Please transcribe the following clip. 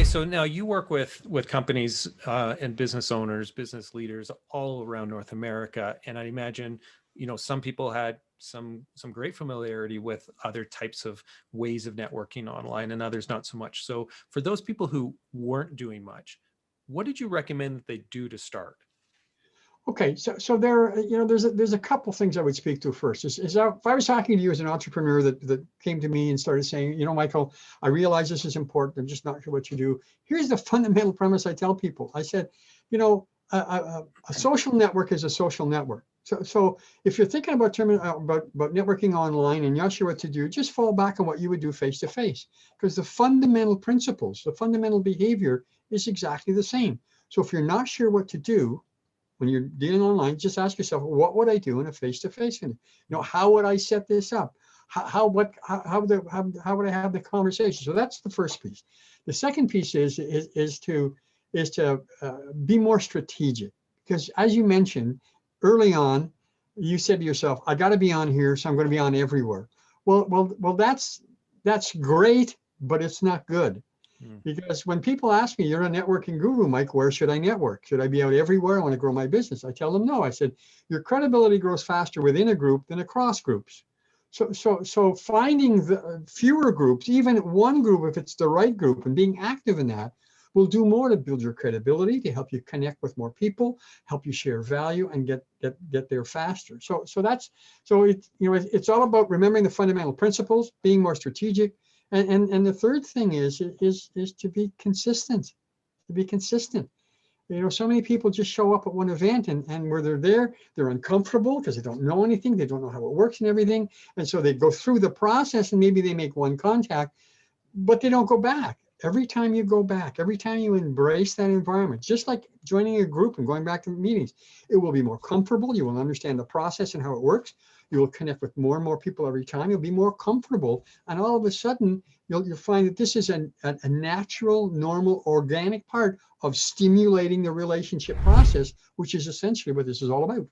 Okay, so now you work with companies and business owners, business leaders all around North America, and I imagine some people had some great familiarity with other types of ways of networking online, and others not so much. So for those people who weren't doing much, what did you recommend that they do to start? Okay, so there, there's a couple things I would speak to first. If I was talking to you as an entrepreneur that came to me and started saying, Michael, I realize this is important. I'm just not sure what you do. Here's the fundamental premise I tell people. I said, a social network is a social network. So if you're thinking about networking online and you're not sure what to do, just fall back on what you would do face to face, because the fundamental principles, the fundamental behavior is exactly the same. So if you're not sure what to do when you're dealing online, just ask yourself, what would I do in a face-to-face meeting? How would I set this up? How would I have the conversation? So that's the first piece. The second piece is to be more strategic, because as you mentioned early on, you said to yourself, I got to be on here, so I'm going to be on everywhere. Well, that's great, but it's not good. Because when people ask me, you're a networking guru, Mike, where should I network? Should I be out everywhere? I want to grow my business. I tell them no. I said, your credibility grows faster within a group than across groups. So finding the fewer groups, even one group, if it's the right group, and being active in that will do more to build your credibility, to help you connect with more people, help you share value, and get there faster. So it's all about remembering the fundamental principles, being more strategic. And the third thing is to be consistent, so many people just show up at one event and where they're there, they're uncomfortable because they don't know anything. They don't know how it works and everything. And so they go through the process and maybe they make one contact, but they don't go back. Every time you go back, every time you embrace that environment, just like joining a group and going back to meetings, it will be more comfortable. You will understand the process and how it works. You will connect with more and more people every time. You'll be more comfortable. And all of a sudden, you'll find that this is a natural, normal, organic part of stimulating the relationship process, which is essentially what this is all about.